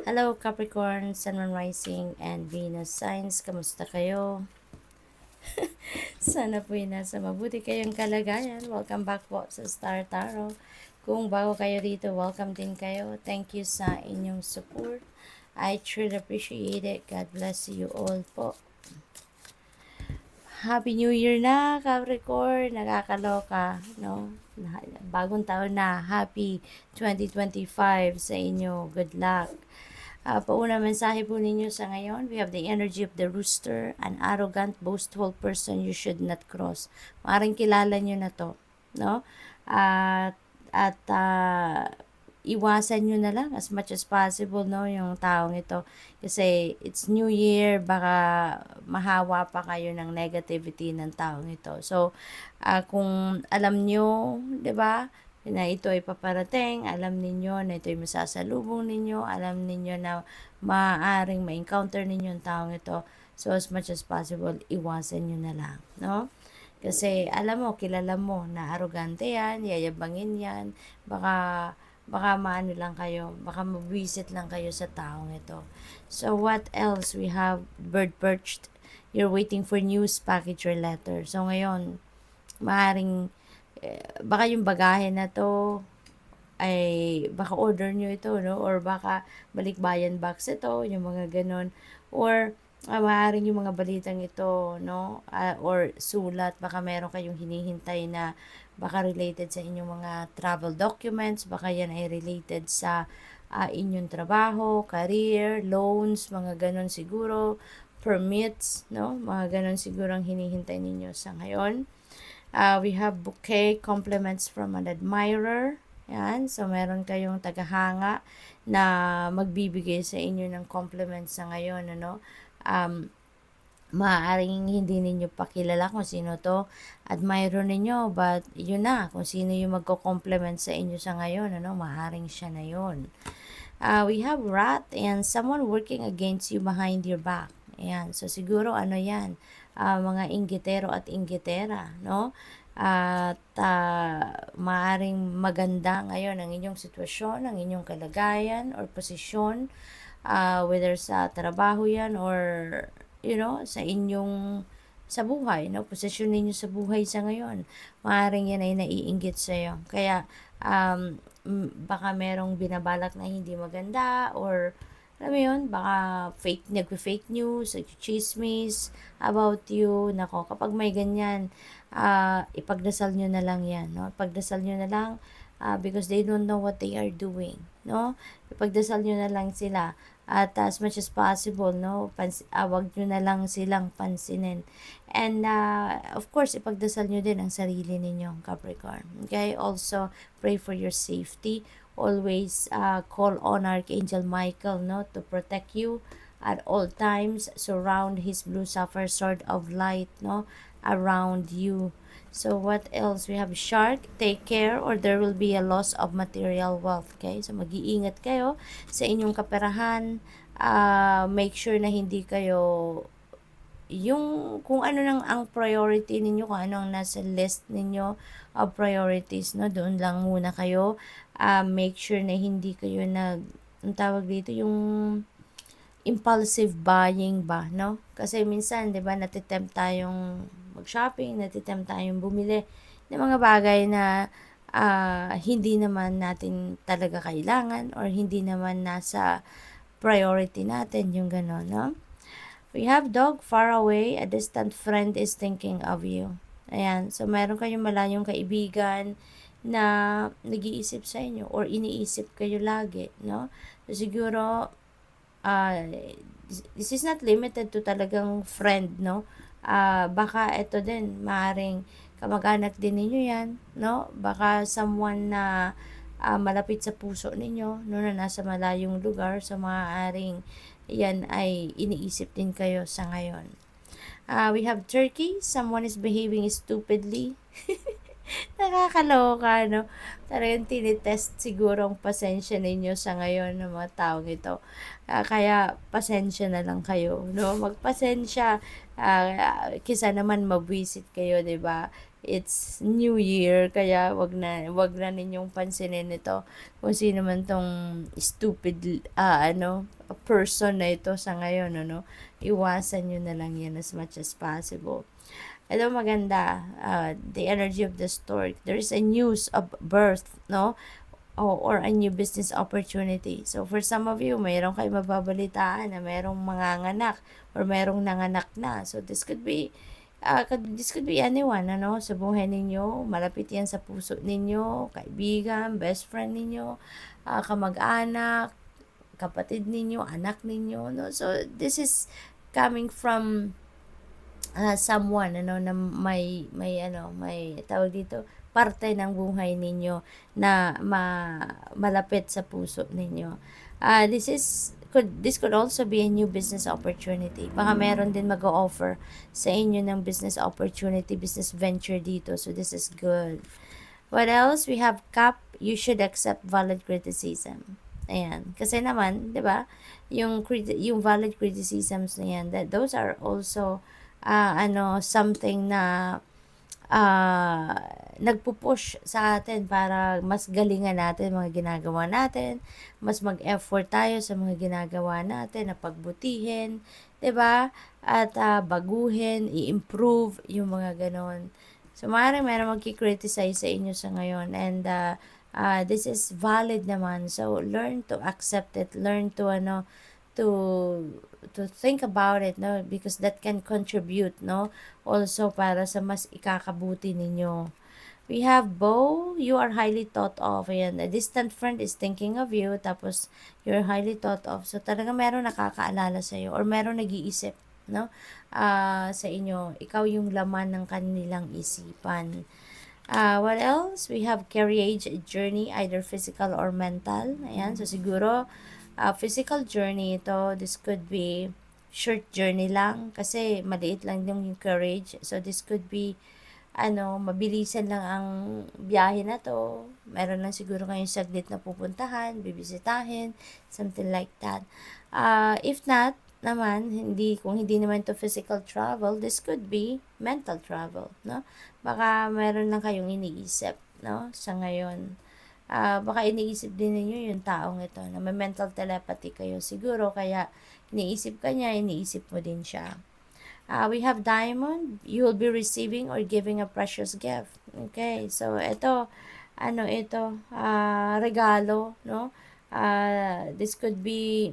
Hello Capricorn, Sun, Moon, Rising, and Venus signs. Kamusta kayo? Sana po nasa mabuti kayong kalagayan. Welcome back po sa Star Tarot. Kung bago kayo dito, welcome din kayo. Thank you sa inyong support. I truly appreciate it. God bless you all po. Happy New Year na, Capricorn. Nakakaloka, no? Bagong taon na. Happy 2025 sa inyo. Good luck. Pauna mensahe po ninyo sa ngayon, we have the energy of the rooster, an arrogant, boastful person you should not cross. Maaaring kilala nyo na to, no? At iwasan nyo na lang as much as possible, no, yung taong ito. Kasi it's New Year, baka mahawa pa kayo ng negativity ng taong ito. So, kung alam nyo, di ba, na ito ay paparating, alam ninyo na ito ay masasalubong ninyo, alam ninyo na maaaring ma-encounter ninyo ang taong ito. So, as much as possible, iwasan nyo na lang, no? Kasi, alam mo, kilala mo na arrogante yan, yayabangin yan, baka maano lang kayo, baka mabwisit lang kayo sa taong ito. So, what else? We have bird perched. You're waiting for news, package, or letter. So, ngayon, maaaring baka yung bagahe na to ay baka order nyo ito, no? Or baka balikbayan box ito, yung mga ganon. Or maaaring yung mga balitang ito, no? Or sulat, baka meron kayong hinihintay na baka related sa inyong mga travel documents, baka yan ay related sa inyong trabaho, career, loans, mga ganon siguro, permits, no? Mga ganon siguro ang hinihintay ninyo sa ngayon. We have bouquet, compliments from an admirer. Yan. So, meron kayong tagahanga na magbibigay sa inyo ng compliments sa ngayon, ano? Maaaring hindi ninyo pakilala kung sino to, admirer ninyo, but yun na, kung sino yung magko-compliment sa inyo sa ngayon, ano? Maaaring siya na yun. We have wrath and someone working against you behind your back. Ayan. So, siguro ano yan? Mga inggitero at inggitera, no? At maaring maganda ngayon ang inyong sitwasyon, ang inyong kalagayan or posisyon, whether sa trabaho yan or, you know, sa buhay, no? Posisyon ninyo sa buhay sa ngayon. Maaring yan ay naiinggit sa'yo. Kaya, baka merong binabalak na hindi maganda or alam mo yun, baka nagpe-fake news, chismis about you. Nako, kapag may ganyan, ipagdasal nyo na lang yan, no? Ipagdasal nyo na lang because they don't know what they are doing, no? Ipagdasal nyo na lang sila at as much as possible, no? Wag nyo na lang silang pansinin. And of course, ipagdasal nyo din ang sarili ninyo, Capricorn. Okay? Also, pray for your safety. Always call on Archangel Michael, no, to protect you at all times. Surround his blue sapphire sword of light, no, around you. So what else? We have shark. Take care or there will be a loss of material wealth. Okay? So mag-iingat kayo sa inyong kaperahan. Make sure na hindi kayo yung kung ano nang ang priority ninyo, kung ano ang nasa list ninyo of priorities, no, doon lang muna kayo. Make sure na hindi kayo ang tawag dito, yung impulsive buying ba, no? Kasi minsan, 'di ba, natitempt tayong mag-shopping, natitempt tayong bumili ng mga bagay na hindi naman natin talaga kailangan or hindi naman nasa priority natin, yung gano'n, no? We have dog far away, a distant friend is thinking of you. Ayan, so meron kayong malayong kaibigan na nag-iisip sa inyo or iniisip kayo lagi, no? So siguro, uh, this is not limited to talagang friend, no? Baka ito din, maaring kamag-anak din ninyo yan, no? Baka someone na malapit sa puso ninyo, no, na nasa malayong lugar, so maaaring yan ay iniisip din kayo sa ngayon. We have Turkey, someone is behaving stupidly. Nakakaloka, no? Talagang tinitest siguro ang pasensya ninyo sa ngayon ng mga taong ito. Kaya pasensya na lang kayo, no? Magpasensya. Kisa naman mabwisit kayo, 'di ba? it's New Year, kaya wag na ninyong pansinin ito kung sino man tong stupid person na ito sa ngayon, ano. Iwasan niyo na lang yan as much as possible. Ito maganda, the energy of the stork. There is a news of birth, no? Or a new business opportunity. So, for some of you, mayroon kayo mababalitaan na mayroong manganganak or mayroong nanganak na. So, this could be anyone, ano, sa buhay ninyo. Malapit yan sa puso ninyo, kaibigan, best friend ninyo, kamag-anak, kapatid ninyo, anak ninyo, no? So, this is coming from someone na may tawag dito, parte ng buhay ninyo na malapit sa puso ninyo. This could also be a new business opportunity. Baka meron din mag-o-offer sa inyo ng business opportunity, business venture dito. So this is good. What else? We have Cup. You should accept valid criticism. Ayan. Kasi naman, 'di ba? Yung valid criticisms na yan, those are also something na uh, nagpupush sa atin para mas galingan natin mga ginagawa natin, mas mag-effort tayo sa mga ginagawa natin na pagbutihin, 'di ba? At baguhin, i-improve yung mga ganon. So, maaaring meron magki-criticize sa inyo sa ngayon, and this is valid naman. So, learn to accept it, learn to to think about it, no, because that can contribute, no, also para sa mas ikakabuti ninyo. We have Bo. You are highly thought of. Ayan, a distant friend is thinking of you, tapos you're highly thought of. So talaga meron nakakaalala sa iyo or meron nag-iisip, no, sa inyo. Ikaw yung laman ng kanilang isipan. What else? We have carriage journey, either physical or mental. Ayan, so siguro physical journey ito. This could be short journey lang kasi maliit lang yung courage. So this could be mabilisan lang ang biyahe na to. Meron lang siguro kayong saglit na pupuntahan, bibisitahin, something like that. If not naman, kung hindi naman to physical travel, this could be mental travel, no? Baka meron lang kayong iniisip, no, sa ngayon. Baka iniisip din ninyo yung taong ito na may mental telepathy kayo siguro, kaya iniisip ka niya, iniisip mo din siya. We have Diamond. You will be receiving or giving a precious gift. Okay, so ito, regalo, no? This could be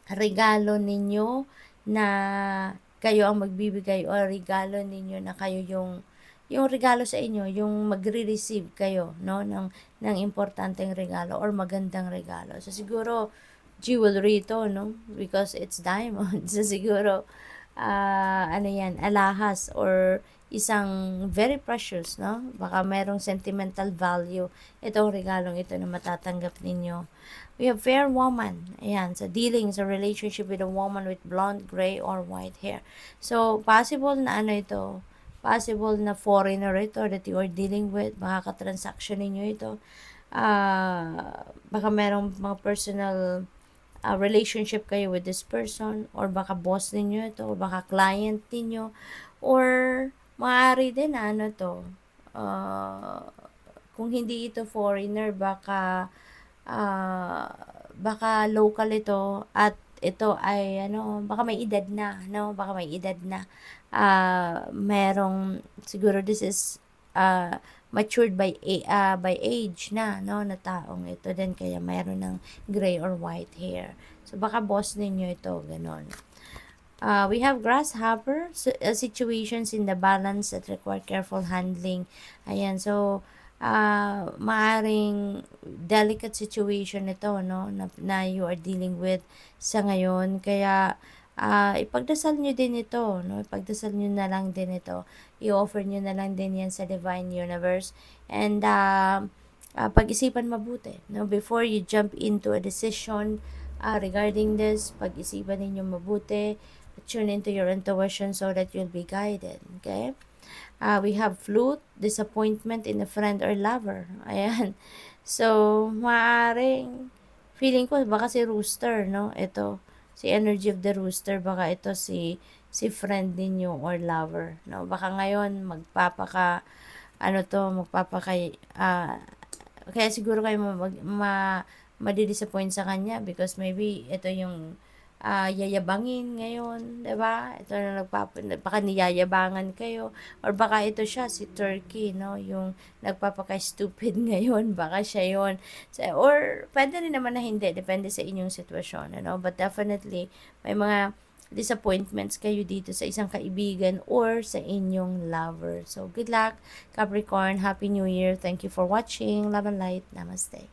regalo ninyo na kayo ang magbibigay, o regalo ninyo na kayo yung regalo sa inyo, yung magre-receive kayo, no, ng importanteng regalo or magandang regalo. So siguro jewelry ito, no, because it's diamond. So siguro yan, alahas or isang very precious, no? Baka merong sentimental value itong regalong ito na matatanggap ninyo. We have fair woman. Ayan, so dealings or relationship with a woman with blonde, gray, or white hair. So, possible na ito, possible na foreigner ito that you are dealing with, baka ka-transaction ninyo ito. Baka merong mga personal relationship kayo with this person, or baka boss ninyo ito, or baka client ninyo, or maaari din kung hindi ito foreigner, baka local ito, at ito ay baka may edad na, no, baka may edad na, merong siguro this is matured by age na, no, na taong ito din, kaya mayroon ng gray or white hair. So baka boss ninyo ito, ganon. We have grasshopper, situations in the balance that require careful handling. Ayan, so maaring delicate situation ito, no, na you are dealing with sa ngayon, kaya ipagdasal nyo din ito, no? Ipagdasal nyo na lang din ito. I-offer nyo na lang din yan sa Divine Universe. And pag-isipan mabuti, no? Before you jump into a decision regarding this, pag-isipan ninyo mabuti. Tune into your intuition so that you'll be guided. Okay? We have flute, disappointment in a friend or lover. Ayan. So, maaring, feeling ko, baka si Rooster, no? Ito, si energy of the rooster, baka ito si si friend ninyo or lover, no? Baka ngayon kaya siguro kayo madi-disappoint sa kanya because maybe ito yung yayabangin ngayon, 'di ba? Ito na baka niyayabangan kayo or baka ito siya si Turkey, no? Yung nagpapaka-stupid ngayon, baka siya 'yon. Or pwede rin naman na hindi, depende sa inyong sitwasyon, ano? But definitely may mga disappointments kayo dito sa isang kaibigan or sa inyong lover. So, good luck, Capricorn. Happy New Year. Thank you for watching. Love and light. Namaste.